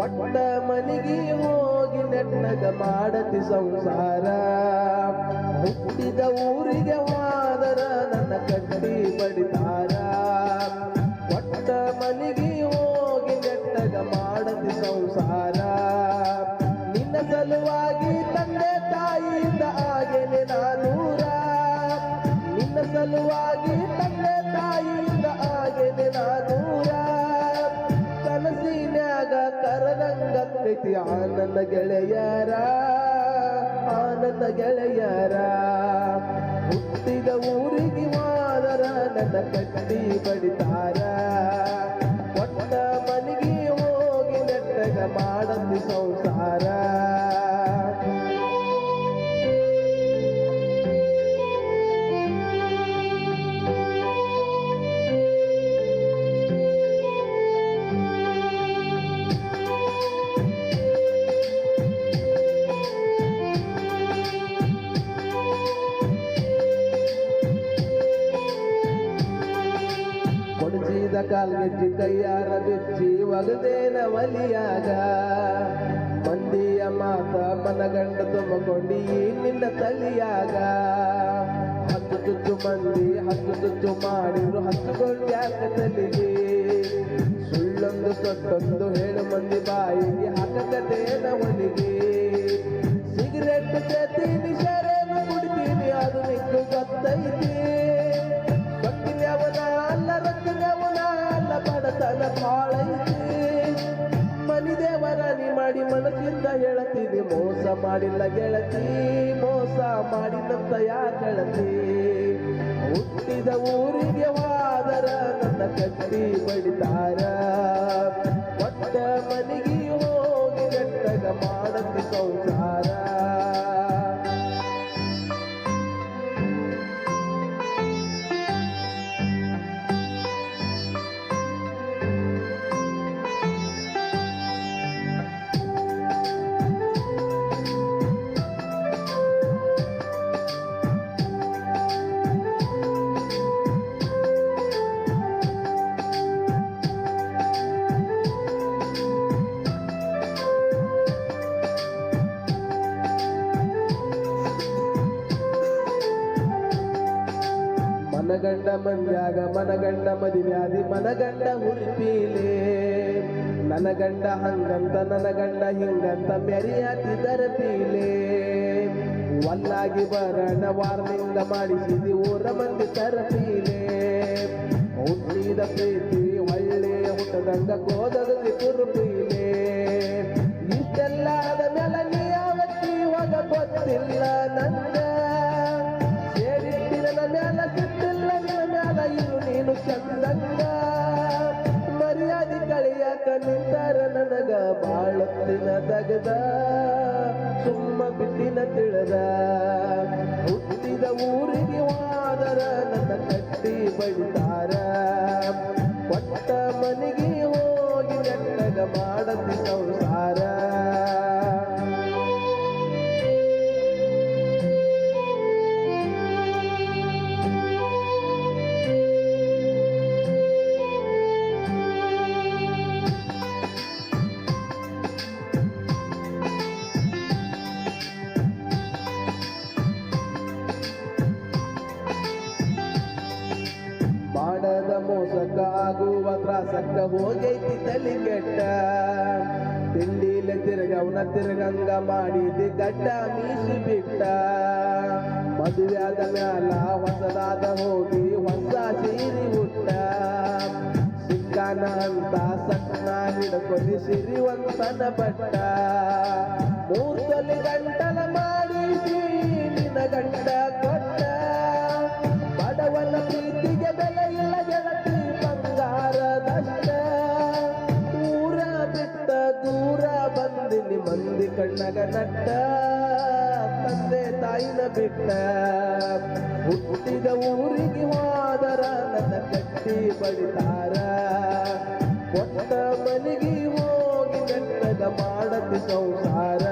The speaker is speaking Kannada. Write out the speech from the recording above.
ಒಟ್ಟ ಮನಿಗೆ ಹೋಗಿ ನೆಟ್ಟಗ ಮಾಡತಿ ಸಂಸಾರ. ಹುಟ್ಟಿದ ಊರಿಗೆ ಹೋದರ ನನ್ನ ಕಟ್ಟಿ ಬಡಿತಾರ. ಒಟ್ಟ ಮನಿಗೆ ಹೋಗಿ ನೆಟ್ಟಗ ಮಾಡತಿ ಸಂಸಾರ. ನಿನ್ನ ಸಲುವಾಗಿ ತಂದೆ ತಾಯಿಯಿಂದ ಆಗೇನೆ ನಾನೂರ. ನಿನ್ನ ಸಲುವಾಗಿ ತಂದೆ ತಾಯಿಯಿಂದ ಆಗೇನೆ ನಾನೂರ. ಕನಸಿನ್ಯಾಗ ಕರದಂಗೈತಿ ಆನಂದ ಗೆಳೆಯರ, ಆನಂದ ಗೆಳೆಯರ. ಹುಟ್ಟಿದ ಊರಿಗೆ ಹೋದರ ನನ್ನ ಕಟ್ಟಿ ಬಡಿತಾರ. ಒಟ್ಟ ಮನಿಗೆ ಹೋಗಿ ನೆಟ್ಟಗ ಮಾಡತಿ ಸಂಸಾರ. ಕೊಡಿಸಿದ ಕಾಲ್ಗೆಜ್ಜಿ ಕೈಯಾರ ಬಿಚ್ಚಿ ಒಗದೇನ ಒಲಿಯಾಗ. ಮಂದಿಯ ಮಾತ ಮನಗಂಡ ತುಂಬಕೊಂಡಿ ನಿನ್ನ ತಲಿಯಾಗ. ಹತ್ತು ಚುಚ್ಚು ಮಂದಿ ಹತ್ತು ಚುಚ್ಚು ಮಾಡಿದ್ರು ಹತ್ತುಕೊಂಡು ಯಾಕ ತಲಿಗೆ. ಸುಳ್ಳೊಂದು ಸೊಟ್ಟೊಂದು ಹೇಳು ಮಂದಿ ಬಾಯಿಗೆ ಹಾಕಕತೇನ ಒಲಿಗೆ. ಸಿಗರೆಟ್ ಸೇತೀನಿ ಶರೇನು ಕುಡಿತೀನಿ ಅದು ನಿಂಗೂ ಗೊತ್ತೈತಿ. ಬಡತನ ಬಾಳೈತಿ. ಮನಿ ದೇವರ ನೀ ಮಾಡಿ ಮನಸ್ಸಿಂದ ಹೇಳತೀನಿ. ಮೋಸ ಮಾಡಿಲ್ಲ ಗೆಳತಿ, ಮೋಸ ಮಾಡಿದಂತ ಯಾಕೆಳತಿ. ಹುಟ್ಟಿದ ಊರಿಗೆ ಹೋದರ ನನ್ನ ಕಟ್ಟಿ ಬಡಿತಾರ. ಒಟ್ಟ ಮನಿಗೆ ಹೋಗಿ ನೆಟ್ಟಗ ಮಾಡತಿ ಸಂಸಾರ. ಮನಗಂಡ ಮಂದ್ಯಾಗ ಮನಗಂಡ ಮದಿವ್ಯಾದಿ ಮನಗಂಡ ಹುರಿಪೀಲೆ. ನನ್ನ ಗಂಡ ಹಂಗಂತ ನನ್ನ ಗಂಡ ಹಿಂಗಂತ ಮೆರಿಯಾತಿದರ ಪೀಲೆ. ಒಲ್ಲಾಗಿ ಬರಣ ವಾರ್ನಿಂಗ ಮಾಡಿಸಿದಿ ಊರ ಮಂದಿ ತರಪೀಲೆ. ಹುಟ್ಟಿದ ಪ್ರೀತಿ ಒಳ್ಳೆಯ ಹುಟ್ಟದಂಗ ಕೋದಗದಿ ಕುರುಪೀಲೆ. ಇಷ್ಟೆಲ್ಲ ಆದ ಮೇಲೆ ನೀ ಯಾವತ್ತಿ ಹೋಗ ಗೊತ್ತಿಲ್ಲ ನಂಗ. ಮ್ಯಾಲ ಸಿಟ್ಟಿಲ್ಲ ನಿನ್ನ ಮ್ಯಾಲ ಇರು ನೀನು ಚಂದಂಗ. ಮರ್ಯಾದೆ ಕಳಿಯಾಕ ನಿಂತಾರ ನನಗ ಬಾಳೊತ್ತಿನ ದಗದ. ಸುಮ್ಮ ಬಿಟ್ಟಿನ ತಿಳಿದ. ಹುಟ್ಟಿದ ಊರಿಗೆ ಹೋದರ ನನ್ನ ಕಟ್ಟಿ ಬಡಿತಾರ. ಒಟ್ಟ ಮನಿಗೆ ಹೋಗಿ ನೆಟ್ಟಗ ಮಾಡತಿ ಸಂಸಾರ. ಮಾಡದ ಮೋಸಕ್ಕ ಆಗುವ ತ್ರಾಸಕ್ಕ ಹೋಗೈತಿ ತಲಿ ಕೆಟ್ಟ. ತಿಂಡಿಲ ತಿರುಗವನ ತಿರುಗಂಗ ಮಾಡಿದಿ ಗಡ್ಡ ಮೀಸಿ ಬಿಟ್ಟ. ಮದುವೆಯಾದ ಮ್ಯಾಲ ಹೊಸದಾದ ಹೋಗಿ ಹೊಸ ಸೀರಿ ಹುಟ್ಟ. ಸಿಕ್ಕಾನ ಅಂತ ಸಣ್ಣ ಹಿಡ್ಕೊಂಡು ಸಿರಿವಂತನ ಬಟ್ಟ. ಮೂರ್ತೊಲಿ ಗಂಟಲ ಮಾಡಿಸಿ ನಿನ್ನ ಗಂಡ ಕೊಟ್ಟ. ಬಡವನ ಪ್ರೀತಿಗೆ ಬೆಲೆ ಇಲ್ಲ ಗೆಳತಿ ಬಂಗಾರದಷ್ಟ. ಊರ ಬಿಟ್ಟ ದೂರ ಬಂದಿನಿ ಮಂದಿ ಕಣ್ಣಗ ನಟ್ಟ. ತಂದೆ ತಾಯಿನ ಬಿಟ್ಟ. ಹುಟ್ಟಿದ ಊರಿಗೆ ಹೋದರ ನನ್ನ ಕಟ್ಟಿ ಬಡಿತಾರ. ಒಟ್ಟ ಮನಿಗೆ ಹೋಗಿ ನೆಟ್ಟಗ ಮಾಡತಿ ಸಂಸಾರ.